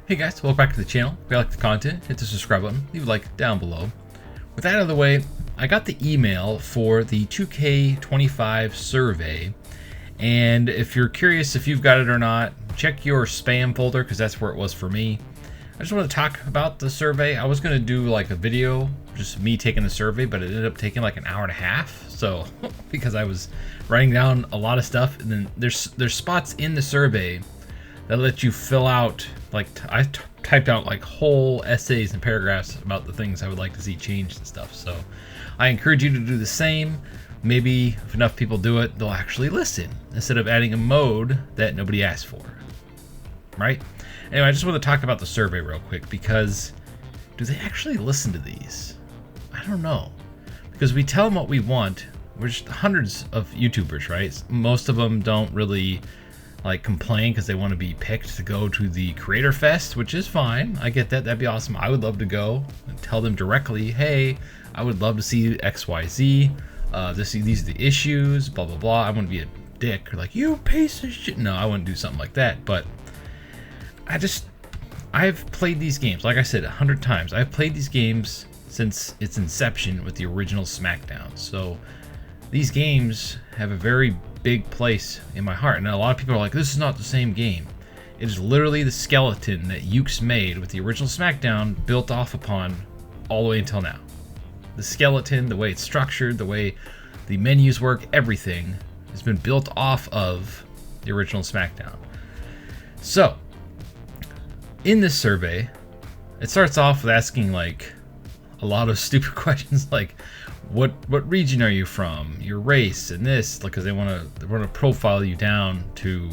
Hey guys, welcome back to the channel. If you like the content, hit the subscribe button, leave a like down below. With that out of the way, I got the email for the 2K25 survey, and if you're curious if you've got it or not, check your spam folder because that's where it was for me. I just want to talk about the survey. I was going to do like a video, just me taking the survey, but it ended up taking like an hour and a half. So because I was writing down a lot of stuff, and then there's spots in the survey that let you fill out, like I typed out like whole essays and paragraphs about the things I would like to see changed and stuff. So I encourage you to do the same. Maybe if enough people do it, they'll actually listen instead of adding a mode that nobody asked for, right? Anyway, I just want to talk about the survey real quick because do they actually listen to these? I don't know, because we tell them what we want. We're just hundreds of YouTubers, right? Most of them don't really like complain because they want to be picked to go to the Creator Fest, which is fine. I get that. That'd be awesome. I would love to go and tell them directly, hey, I would love to see XYZ. These are the issues, blah, blah, blah. I wouldn't be a dick or like, you piece of shit. No, I wouldn't do something like that. But I've played these games, like I said, 100 times. I've played these games since its inception with the original SmackDown. So these games have a very big place in my heart. And a lot of people are like, this is not the same game. It is literally the skeleton that Yuke's made with the original SmackDown built off upon all the way until now. The skeleton, the way it's structured, the way the menus work, everything has been built off of the original SmackDown. So in this survey, it starts off with asking like a lot of stupid questions like, what region are you from, your race, and this, because they want to profile you down to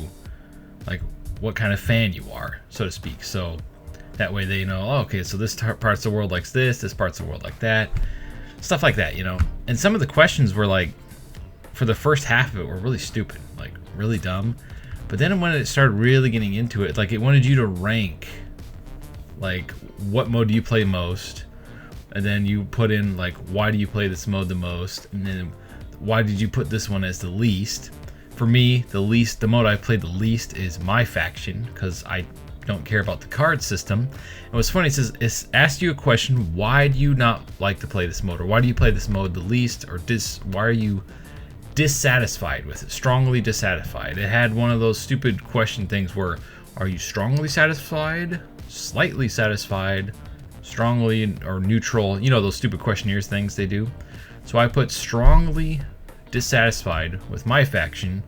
like what kind of fan you are, so to speak. So that way they know, oh, okay, so this parts of the world likes this parts of the world like that, stuff like that, you know. And some of the questions were like, for the first half of it, were really stupid, like really dumb. But then when it started really getting into it, like it wanted you to rank, like what mode do you play most, and then you put in like, why do you play this mode the most, and then why did you put this one as the least. For me, the mode I played the least is MyFaction, because I don't care about the card system. And what's funny, it asks you a question, why do you not like to play this mode, or why do you play this mode the least, or why are you dissatisfied with it, strongly dissatisfied. It had one of those stupid question things where, are you strongly satisfied, slightly satisfied, strongly or neutral, you know, those stupid questionnaires things they do. So I put strongly dissatisfied with MyFaction,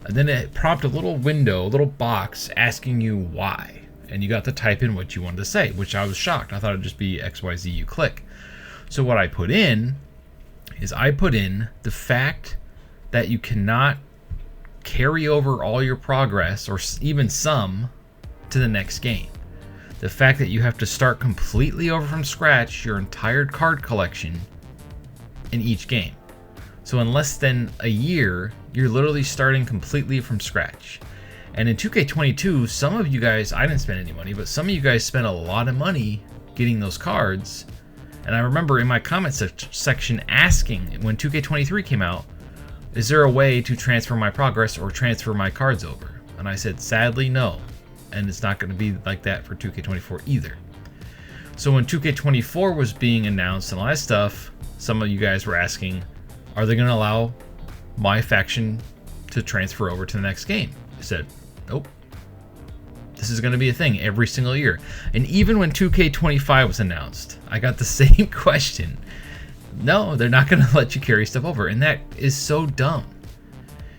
and then it prompted a little window, a little box asking you why, and you got to type in what you wanted to say, which I was shocked. I thought it'd just be XYZ, you click. So what I put in is I put in the fact that you cannot carry over all your progress, or even some, to the next game. The fact that you have to start completely over from scratch your entire card collection in each game. So in less than a year, you're literally starting completely from scratch. And in 2K22, some of you guys, I didn't spend any money, but some of you guys spent a lot of money getting those cards. And I remember in my comments section asking when 2K23 came out, is there a way to transfer my progress or transfer my cards over? And I said, sadly, no. And it's not going to be like that for 2K24 either. So when 2K24 was being announced and all that stuff, some of you guys were asking, are they going to allow MyFaction to transfer over to the next game? I said, nope. This is going to be a thing every single year. And even when 2K25 was announced, I got the same question. No, they're not going to let you carry stuff over. And that is so dumb.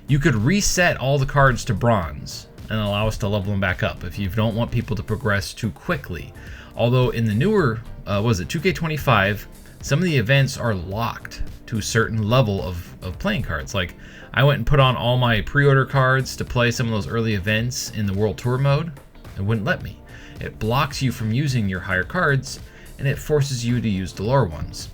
You could reset all the cards to bronze and allow us to level them back up if you don't want people to progress too quickly. Although in the newer, 2K25, some of the events are locked to a certain level of playing cards. Like I went and put on all my pre-order cards to play some of those early events in the World Tour mode. It wouldn't let me. It blocks you from using your higher cards, and it forces you to use the lower ones.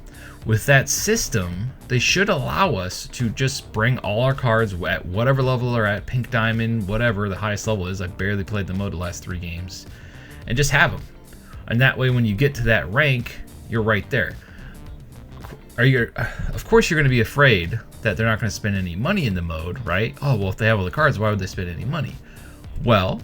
With that system, they should allow us to just bring all our cards at whatever level they're at, pink diamond, whatever the highest level is. I barely played the mode the last 3 games, and just have them. And that way, when you get to that rank, you're right there. Of course, you're going to be afraid that they're not going to spend any money in the mode, right? Oh, well, if they have all the cards, why would they spend any money? Well,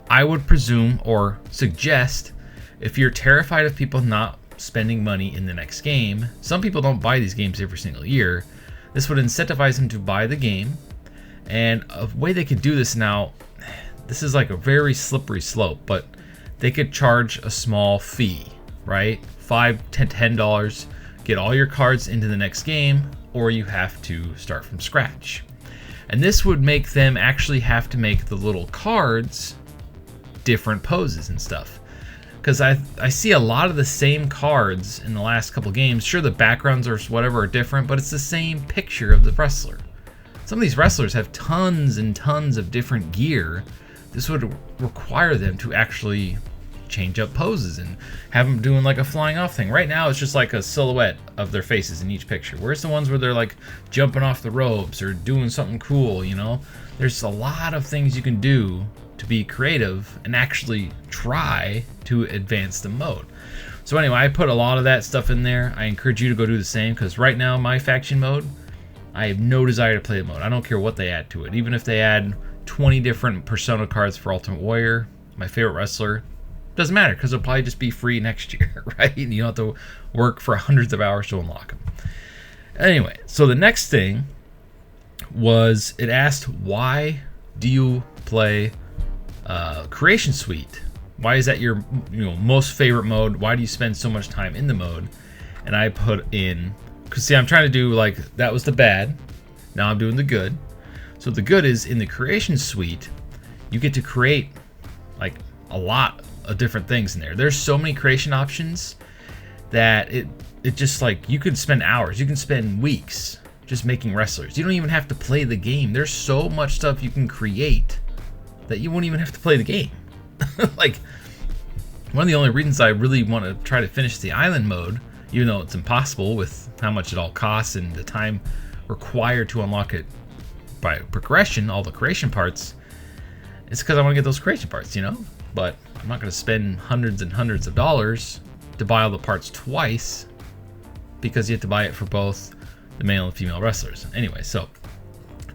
I would presume or suggest, if you're terrified of people not spending money in the next game, some people don't buy these games every single year. This would incentivize them to buy the game. And a way they could do this now, this is like a very slippery slope, but they could charge a small fee, right? $5, $10, get all your cards into the next game, or you have to start from scratch. And this would make them actually have to make the little cards different poses and stuff. Because I see a lot of the same cards in the last couple games. Sure, the backgrounds or whatever are different, but it's the same picture of the wrestler. Some of these wrestlers have tons and tons of different gear. This would require them to actually change up poses and have them doing like a flying off thing. Right now, it's just like a silhouette of their faces in each picture. Where's the ones where they're like jumping off the ropes or doing something cool, you know? There's a lot of things you can do to be creative and actually try to advance the mode. So anyway, I put a lot of that stuff in there. I encourage you to go do the same, because right now, MyFaction mode, I have no desire to play the mode. I don't care what they add to it. Even if they add 20 different Persona cards for Ultimate Warrior, my favorite wrestler, doesn't matter, because it'll probably just be free next year, right? You don't have to work for hundreds of hours to unlock them. Anyway, so the next thing was, it asked, why do you play Creation Suite? Why is that your most favorite mode? Why do you spend so much time in the mode? And I put in, because see, I'm trying to do like, that was the bad, now I'm doing the good. So the good is, in the Creation Suite, you get to create like a lot of different things in there. There's so many creation options that it just, like, you could spend hours, you can spend weeks just making wrestlers. You don't even have to play the game. There's so much stuff you can create that you won't even have to play the game. Like, one of the only reasons I really want to try to finish the island mode, even though it's impossible with how much it all costs and the time required to unlock it by progression, all the creation parts, it's because I want to get those creation parts, you know? But I'm not going to spend hundreds and hundreds of dollars to buy all the parts twice, because you have to buy it for both the male and female wrestlers. Anyway, so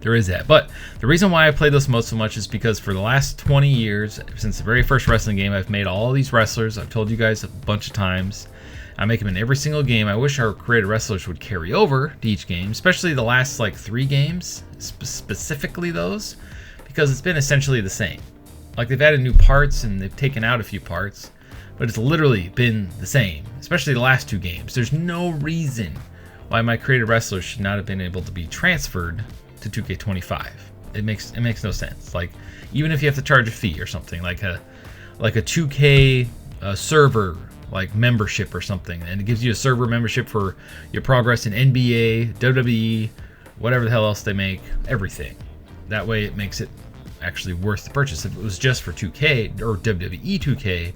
there is that. But the reason why I play this mode so much is because for the last 20 years, since the very first wrestling game, I've made all these wrestlers. I've told you guys a bunch of times. I make them in every single game. I wish our created wrestlers would carry over to each game, especially the last like 3 games, specifically those, because it's been essentially the same. Like, they've added new parts and they've taken out a few parts, but it's literally been the same, especially the last 2 games. There's no reason why my created wrestlers should not have been able to be transferred to 2K25. It makes no sense. Like, even if you have to charge a fee or something, like a 2K server like membership or something, and it gives you a server membership for your progress in NBA, WWE, whatever the hell else they make, everything. That way it makes it actually worth the purchase. If it was just for 2K or WWE 2K,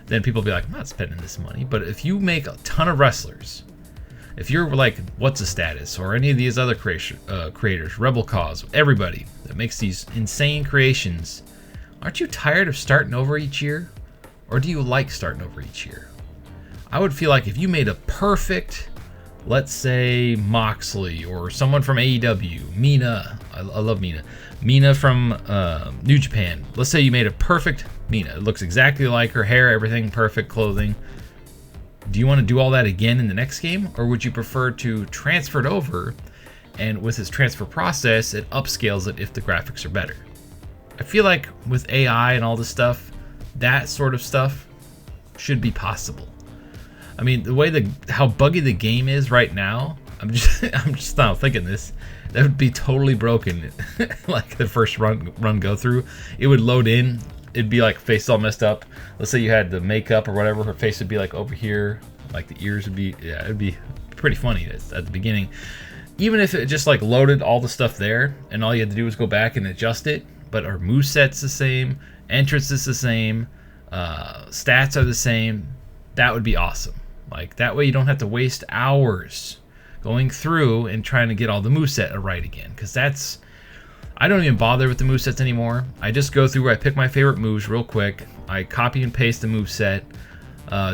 then people would be like, I'm not spending this money. But if you make a ton of wrestlers, if you're like What's the Status or any of these other creators, Rebel Cause, everybody that makes these insane creations, aren't you tired of starting over each year? Or do you like starting over each year? I would feel like if you made a perfect, let's say Moxley or someone from AEW, Mina, I love Mina. Mina from New Japan. Let's say you made a perfect Mina. It looks exactly like her, hair, everything, perfect clothing. Do you want to do all that again in the next game? Or would you prefer to transfer it over, and with this transfer process, it upscales it if the graphics are better? I feel like with AI and all this stuff, that sort of stuff should be possible. I mean, the way how buggy the game is right now, I'm just now thinking this, that would be totally broken. Like the first run go through, it would load in, it'd be like face all messed up. Let's say you had the makeup or whatever, her face would be like over here, like the ears would be, yeah, it'd be pretty funny at the beginning. Even if it just like loaded all the stuff there and all you had to do was go back and adjust it, but our moveset's the same, entrance is the same, stats are the same, that would be awesome. Like, that way you don't have to waste hours going through and trying to get all the moveset right again. Because that's, I don't even bother with the movesets anymore. I just go through, I pick my favorite moves real quick, I copy and paste the moveset.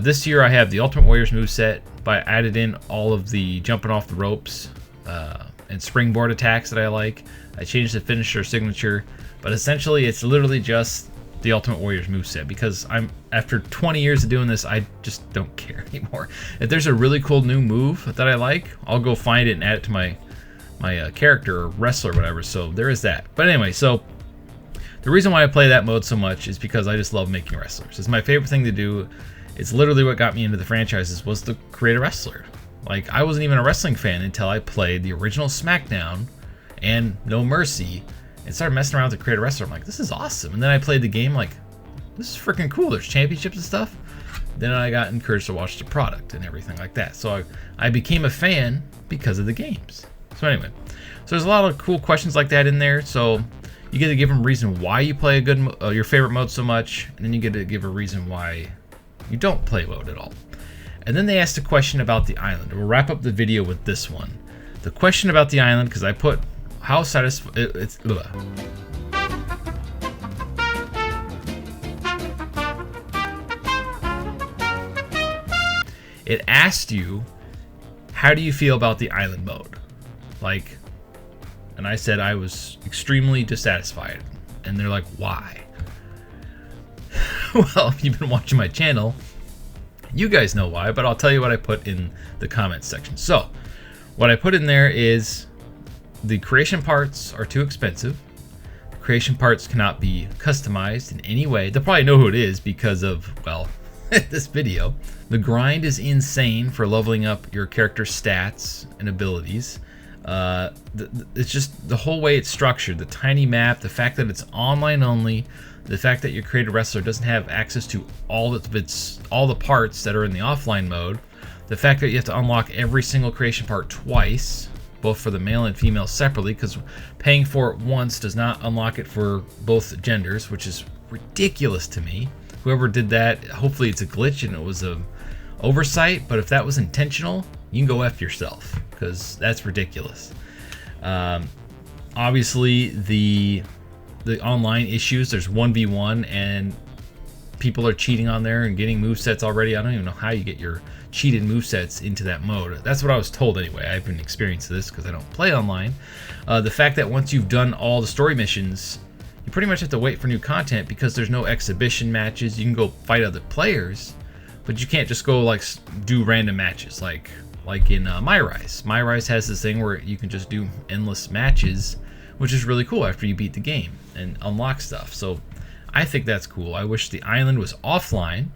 This year I have the Ultimate Warriors moveset, but I added in all of the jumping off the ropes and springboard attacks that I like. I changed the finisher signature, but essentially it's literally just the Ultimate Warrior's moveset, because after 20 years of doing this, I just don't care anymore. If there's a really cool new move that I like, I'll go find it and add it to my character or wrestler or whatever. So there is that. But anyway, so the reason why I play that mode so much is because I just love making wrestlers. It's my favorite thing to do. It's literally what got me into the franchises, was to create a wrestler. Like, I wasn't even a wrestling fan until I played the original SmackDown and No Mercy and started messing around to create a wrestler. I'm like, this is awesome. And then I played the game like, this is freaking cool. There's championships and stuff. Then I got encouraged to watch the product and everything like that. So I became a fan because of the games. So anyway, so there's a lot of cool questions like that in there. So you get to give them a reason why you play your favorite mode so much, and then you get to give a reason why you don't play mode at all. And then they asked a question about the island. We'll wrap up the video with this one. The question about the island, because I put how satisfying it's. Ugh. It asked you, how do you feel about the island mode? Like, and I said I was extremely dissatisfied. And they're like, why? Well, if you've been watching my channel, you guys know why, but I'll tell you what I put in the comments section. So, what I put in there is the creation parts are too expensive. The creation parts cannot be customized in any way. They'll probably know who it is because of, well, this video. The grind is insane for leveling up your character's stats and abilities. It's just the whole way it's structured, the tiny map, the fact that it's online only, the fact that your created wrestler doesn't have access to all the parts that are in the offline mode, the fact that you have to unlock every single creation part twice, both for the male and female separately, because paying for it once does not unlock it for both genders, which is ridiculous to me. Whoever did that, hopefully it's a glitch and it was a oversight, but if that was intentional, you can go F yourself, because that's ridiculous. Obviously, the online issues, there's 1v1 and people are cheating on there and getting movesets already. I don't even know how you get your cheated movesets into that mode. That's what I was told anyway. I haven't experienced this because I don't play online. The fact that once you've done all the story missions, you pretty much have to wait for new content because there's no exhibition matches. You can go fight other players, but you can't just go like do random matches like in MyRise. MyRise has this thing where you can just do endless matches, which is really cool after you beat the game and unlock stuff. So I think that's cool. I wish the island was offline,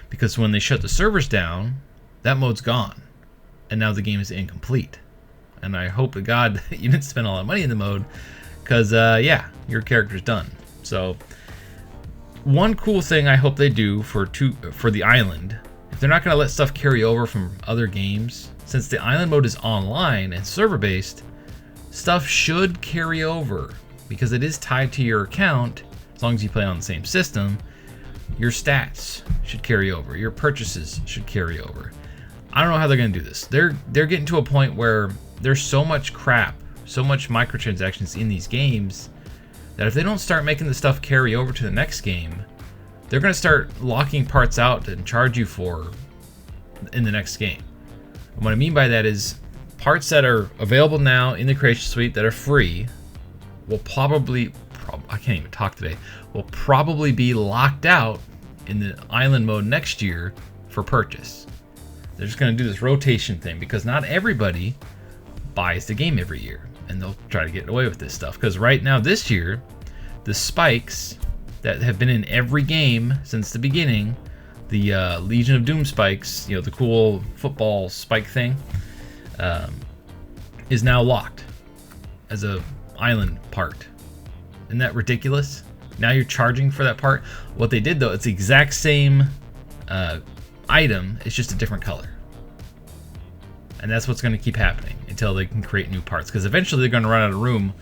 because when they shut the servers down, that mode's gone, and now the game is incomplete. And I hope to God that you didn't spend a lot of money in the mode, because yeah, your character's done. So one cool thing I hope they do for the island, if they're not going to let stuff carry over from other games, since the island mode is online and server based, stuff should carry over because it is tied to your account. As long as you play on the same system, your stats should carry over, your purchases should carry over. I don't know how they're going to do this. They're getting to a point where there's so much crap, so much microtransactions in these games, that if they don't start making the stuff carry over to the next game, they're going to start locking parts out and charge you for in the next game. And what I mean by that is parts that are available now in the Creation Suite that are free will probably, I can't even talk today, will probably be locked out in the island mode next year for purchase. They're just going to do this rotation thing because not everybody buys the game every year, and they'll try to get away with this stuff. Because right now, this year, the spikes that have been in every game since the beginning, the Legion of Doom spikes, you know, the cool football spike thing, is now locked as a island part. Isn't that ridiculous? Now you're charging for that part. What they did though, it's the exact same item, it's just a different color. And that's what's going to keep happening until they can create new parts, because eventually they're going to run out of room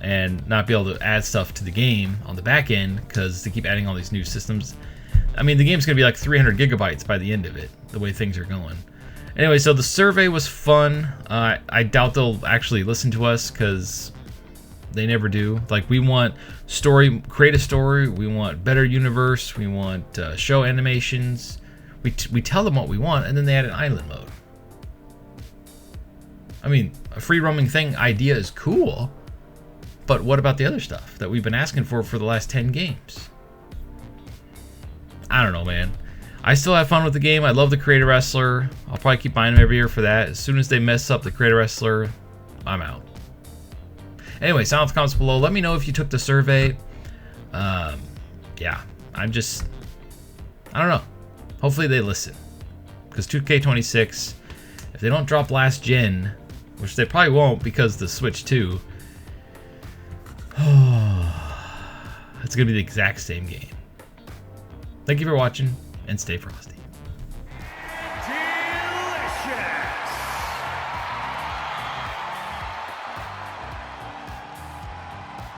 and not be able to add stuff to the game on the back end because they keep adding all these new systems. I mean, the game's going to be like 300 gigabytes by the end of it, the way things are going. Anyway, so the survey was fun. I doubt they'll actually listen to us because they never do. Like, we want story, create a story. We want better universe. We want show animations. We tell them what we want, and then they add an island mode. I mean, a free roaming thing idea is cool, but what about the other stuff that we've been asking for the last 10 games? I don't know, man. I still have fun with the game. I love the Creator Wrestler. I'll probably keep buying them every year for that. As soon as they mess up the Creator Wrestler, I'm out. Anyway, sound off the comments below. Let me know if you took the survey. Yeah, I don't know. Hopefully they listen. Because 2K26, if they don't drop last gen, which they probably won't because the Switch 2, it's going to be the exact same game. Thank you for watching, and stay frosty.